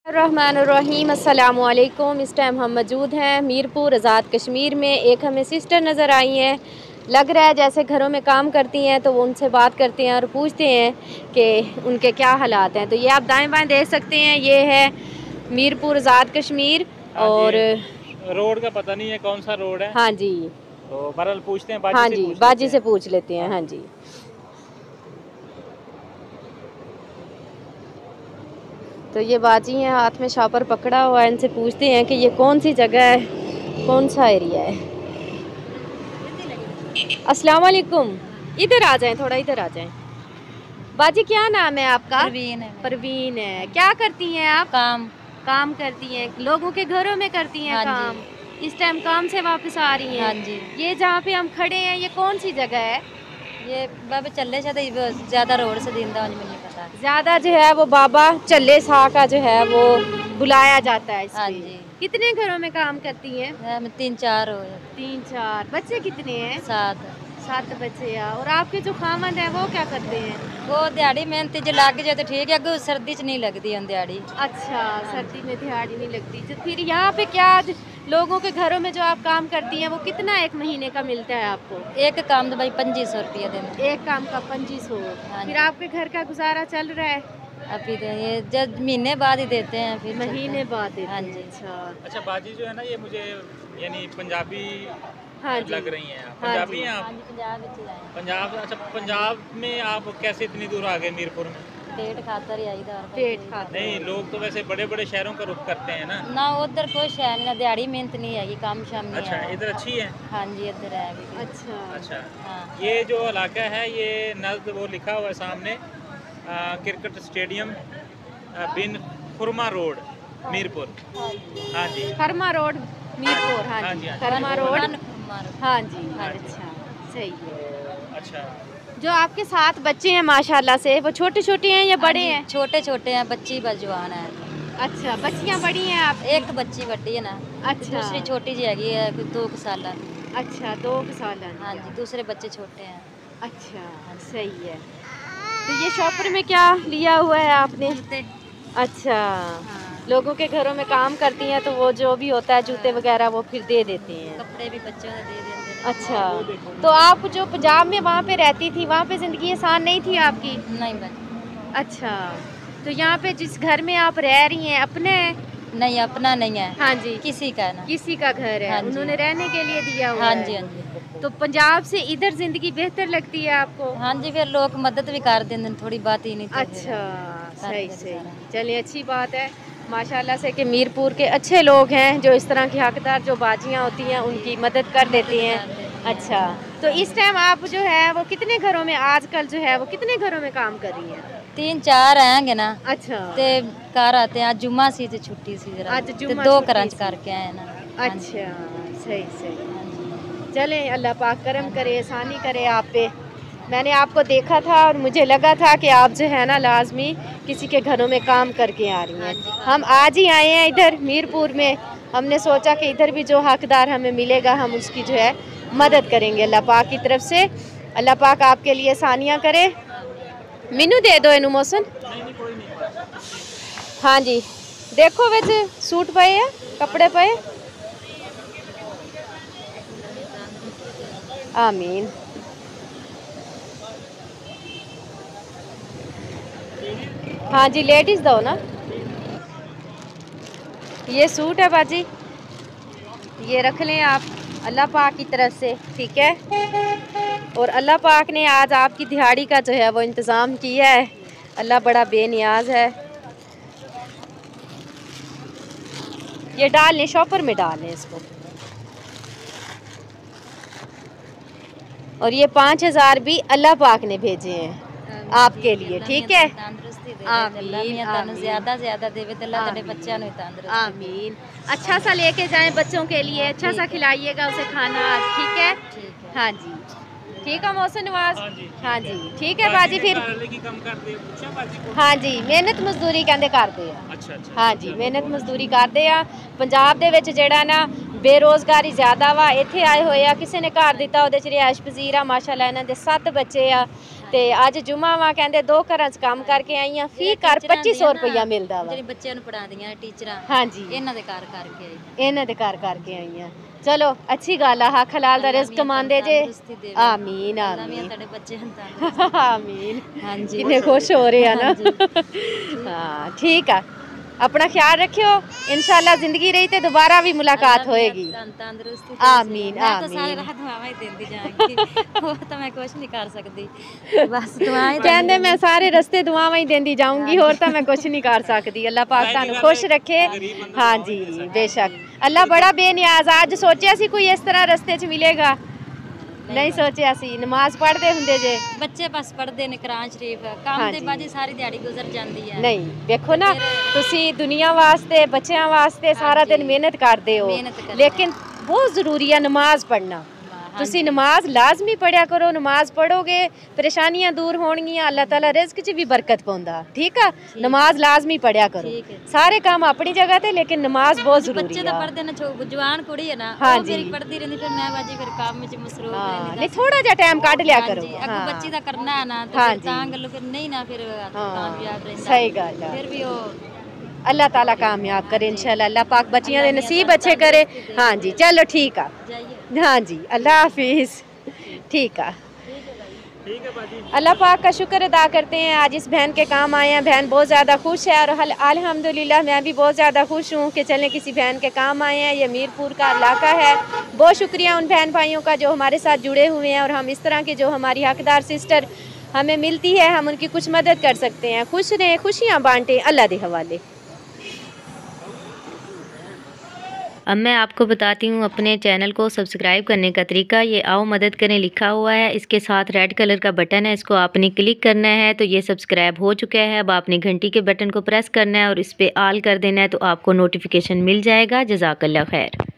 रहमानुर्रहीम अस्सलाम वालेकुम। इस टाइम हम मौजूद हैं मीरपुर आज़ाद कश्मीर में। एक हमें सिस्टर नज़र आई हैं, लग रहा है जैसे घरों में काम करती हैं, तो वो उनसे बात करते हैं और पूछते हैं कि उनके क्या हालात हैं। तो ये आप दाएं बाएं देख सकते हैं, ये है मीरपुर आज़ाद कश्मीर। और रोड का पता नहीं है कौन सा रोड है। हाँ जी, तो बहरहाल पूछते हैं, बाजी हाँ से जी, पूछ बाजी लेते से हैं। पूछ लेते हैं। हाँ जी, तो ये बाजी हैं, हाथ में शॉपर पकड़ा हुआ है। इनसे पूछते हैं कि ये कौन सी जगह है, कौन सा एरिया है। अस्सलाम वालेकुम, इधर आ जाएं, थोड़ा इधर आ जाएं। बाजी क्या नाम है आपका? परवीन है। परवीन है। क्या करती हैं आप? काम करती हैं, लोगों के घरों में करती हैं हाँ काम। जी। इस टाइम काम से वापस आ रही हैं? हाँ जी। ये जहाँ पे हम खड़े हैं, ये कौन सी जगह है? ये बाबा चले जाते ज्यादा रोड से दींदा मुझे नहीं पता। ज्यादा जो है वो बाबा चल्ले शाह का जो है वो बुलाया जाता है हाँ इसमें। जी। कितने घरों में काम करती हैं? 3-4 हो 3-4। बच्चे कितने हैं? 7। 7 बच्चे हैं। और आपके जो खामद है वो क्या करते हैं? वो दिहाड़ी मेहनती जो लग जाए तो ठीक है, अगर सर्दी च नहीं लगती हम दिहाड़ी। अच्छा, सर्दी में दिहाड़ी नहीं लगती। तो फिर यहाँ पे क्या लोगों के घरों में जो आप काम करती हैं वो कितना एक महीने का मिलता है आपको? एक काम तो भाई 2500 रुपया देते। एक काम का 2500। हाँ फिर जी। आपके घर का गुजारा चल रहा है? अभी तो ये जब महीने बाद ही देते हैं, फिर महीने बाद देते हाँ हैं। जी। अच्छा बाजी जो है ना, ये मुझे यानी पंजाबी हाँ जी, लग रही हैं। आप हाँ पंजाबी जी। हैं हाँ आप? जी, पंजाब में ही आए। पंजाब। अच्छा, पंजाब में आप कैसे इतनी दूर आ गए मीरपुर में? पेट खातर ही आई था। पेट खाते नहीं, लोग तो वैसे बड़े बड़े शहरों का रुख करते हैं ना। ना उधर कोई शहर नहीं, ना दिहाड़ी मेहनत नहीं है, काम शाम नहीं अच्छा, है। इधर अच्छी है। हाँ जी, इधर है अभी। अच्छा, अच्छा, हाँ। ये जो इलाका है, ये नज़द वो लिखा हुआ है सामने, क्रिकेट स्टेडियम बिन खुरमा रोड मीरपुर। हाँ जी, खरमा रोड मीरपुर। हाँ हाँ जी, जी, हाँ जी। खरमा रोड। हाँ जी, हाँ जी। अच्छा, सही है। अच्छा, जो आपके 7 बच्चे हैं माशाल्लाह से, वो छोटे छोटे हैं या बड़े हैं? छोटे छोटे हैं, बच्ची जवान है। अच्छा, बच्चियाँ बड़ी हैं आप? एक बच्ची बड़ी है ना। अच्छा। दूसरी छोटी जी हैगी है, 2 साल। अच्छा, 2 साल। हाँ जी, दूसरे बच्चे छोटे हैं। अच्छा, सही है। तो ये शॉपर में क्या लिया हुआ है आपने? अच्छा, हाँ। लोगों के घरों में काम करती हैं तो वो जो भी होता है जूते वगैरह वो फिर दे देते हैं। कपड़े भी बच्चों को दे देते हैं। अच्छा, तो आप जो पंजाब में वहाँ पे रहती थी, वहाँ पे ज़िंदगी आसान नहीं थी आपकी? नहीं बच्चे। अच्छा, तो यहाँ पे जिस घर में आप रह रही हैं अपने हैं? नहीं, अपना नहीं है। हाँ जी, किसी का ना। किसी का घर है। हाँ जी। उन्होंने रहने के लिए दिया हुआ हाँ है। जी, हाँ जी। तो पंजाब से इधर जिंदगी बेहतर लगती है आपको? हाँ जी, फिर लोग मदद भी कर देते हैं, थोड़ी बात ही नहीं तो फिर अच्छा, कर सही देते सही। सारा। चलिए, अच्छी बात है माशाल्लाह से कि मीरपुर के अच्छे लोग हैं जो इस तरह की हकदार जो बाजियाँ होती हैं उनकी मदद कर देती हैं। अच्छा, तो इस टाइम आप जो है वो कितने घरों में आजकल जो है वो कितने घरों में काम कर रही हैं? 3-4 आएंगे ना। अच्छा, ते घर आते हैं। आज जुम्मा सी ते छुट्टी सी जरा। आज ते जुम्मा 2 छुट्टी क्रंच सी। करके आए ना। हाँ जी। अच्छा, सही सही। हाँ जी। चलें, अल्लाह पाक करम करे, आसानी करे आप पे। मैंने आपको देखा था और मुझे लगा था कि आप जो है ना लाजमी किसी के घरों में काम करके आ रही हैं। हम आज ही आए हैं इधर मीरपुर में। हमने सोचा कि इधर भी जो हकदार हमें मिलेगा हम उसकी जो है मदद करेंगे अल्लाह पाक की तरफ से। अल्लाह पाक आपके लिए आसानियाँ करे। मैनू दे दो इनू मोहसन। हाँ जी, देखो विच सूट पे है, कपड़े पे। आमीन। हाँ जी, लेडीज़ दो ना। ये सूट है बाजी, ये रख लें आप अल्लाह पाक की तरफ से, ठीक है। और अल्लाह पाक ने आज आपकी दिहाड़ी का जो है वो इंतज़ाम किया है। अल्लाह बड़ा बेनियाज है। ये डाल लें, शॉपर में डाल लें इसको। और ये 5000 भी अल्लाह पाक ने भेजे हैं आपके लिए, ठीक है। आमीन, ज्यादा ज्यादा देवे ते अल्लाह तेरे बच्चों ने तंदुरुस्ती। आमीन। अच्छा सा लेके जाएं बच्चों के लिए, अच्छा सा खिलाइएगा उसे खाना आज, ठीक है। ठीक है। हाँ जी, ठीक है मोहसिन नवाज। हाँ जी, हाँ जी, ठीक है बाजी। फिर हाँ जी, मेहनत मजदूरी कहते करते हैं। अच्छा अच्छा। हाँ जी, मेहनत मजदूरी करते आ। पंजाब दे विच जेड़ा ना बेरोज़गारी ज़्यादा वा। इत्थे आए होए आ, किसी ने घर दिता, उहदे च रिहाइश पजीर आ। माशाअल्लाह इन्हां दे 7 बच्चे आ। ਤੇ ਅੱਜ ਜੁਮਾ ਵਾ ਕਹਿੰਦੇ 2 ਘਰਾਂ 'ਚ ਕੰਮ ਕਰਕੇ ਆਈ ਆ ਫੀ ਘਰ 2500 ਰੁਪਇਆ ਮਿਲਦਾ ਵਾ ਜਿਹੜੇ ਬੱਚਿਆਂ ਨੂੰ ਪੜਾਉਂਦੀਆਂ ਟੀਚਰਾਂ ਹਾਂਜੀ ਇਹਨਾਂ ਦੇ ਘਰ ਕਰਕੇ ਆਈ ਇਹਨਾਂ ਦੇ ਘਰ ਕਰਕੇ ਆਈ ਆ ਚਲੋ ਅੱਛੀ ਗੱਲ ਆ ਹੱਕ ਹਲਾਲ ਦਾ ਰਿਜ਼ਕ ਕਮਾਉਂਦੇ ਜੇ ਆਮੀਨ ਆਮੀਨ ਤੁਹਾਡੇ ਬੱਚੇ ਹਨ ਆਮੀਨ ਹਾਂਜੀ ਕਿੰਨੇ ਖੁਸ਼ ਹੋ ਰਹੇ ਆ ਨਾ ਹਾਂ ਠੀਕ ਆ अपना ख्याल रखियो इंशाल्लाह जिंदगी रही तो दोबारा भी मुलाकात होएगी तंदुरुस्ती आमीन मैं तो सारे राह दुआवां ही देंदी जांगी वो तो मैं कुछ नहीं कर सकती बस दुआएं कहंदे मैं सारे रस्ते दुआवां ही देंदी जाऊंगी और तो मैं कुछ नहीं कर सकती अल्लाह पाक तानू खुश रखे हाँ जी बेशक अल्लाह बड़ा बेनियाज आज सोचा सी कोई इस तरह रस्ते च मिलेगा नहीं सोचा सी नमाज पढ़ते हुंदे जे बच्चे बस पढ़ते ने कुरान शरीफ काम दे बाजी सारी दिहाड़ी गुजर जाती है नहीं देखो ना तुसी दुनिया वास्ते बच्चों वास्ते सारा दिन मेहनत करते हो लेकिन बहुत जरूरी है नमाज पढ़ना तुसी नमाज लाजमी पढ़िया करो नमाज पढ़ोगे परेशानियां दूर होणगियां अल्लाह ताला रिज़्क च भी बरकत पाउंदा ठीक है नमाज लाजमी पढ़िया करो सारे काम अपनी जगह ते लेकिन नमाज बहुत जरूरी है बच्चे तो पढ़दे ना जवान कुड़ी है ना हाँ वो जी मेरी पढ़दी रहंदी फिर मैं बाजी फिर काम में मसरूफ रहंदी नहीं थोड़ा जा टाइम काट लिया करो अगो बच्ची दा करना है ना तो फिर तां गल्लो फिर नहीं ना फिर कामयाब रहंदा सही गल है फिर भी वो अल्लाह ताला कामयाब करे इंशाल्लाह अल्लाह पाक बच्चियां दे नसीब अच्छे करे हाँ जी चलो ठीक है हाँ जी अल्लाह हाफिज ठीक है अल्लाह पाक का शुक्र अदा करते हैं आज इस बहन के काम आए हैं बहन बहुत ज़्यादा खुश है और अल्हम्दुलिल्लाह मैं भी बहुत ज़्यादा खुश हूँ कि चलें किसी बहन के काम आए हैं ये मीरपुर का इलाका है बहुत शुक्रिया उन बहन भाइयों का जो हमारे साथ जुड़े हुए हैं और हम इस तरह के जो हमारी हकदार सिस्टर हमें मिलती है हम उनकी कुछ मदद कर सकते हैं खुश रहें खुशियाँ बांटें अल्लाह के हवाले। अब मैं आपको बताती हूँ अपने चैनल को सब्सक्राइब करने का तरीका। ये आओ मदद करें लिखा हुआ है, इसके साथ रेड कलर का बटन है, इसको आपने क्लिक करना है तो ये सब्सक्राइब हो चुका है। अब आपने घंटी के बटन को प्रेस करना है और इस पर ऑल कर देना है तो आपको नोटिफिकेशन मिल जाएगा। जज़ाकल्लाह खैर।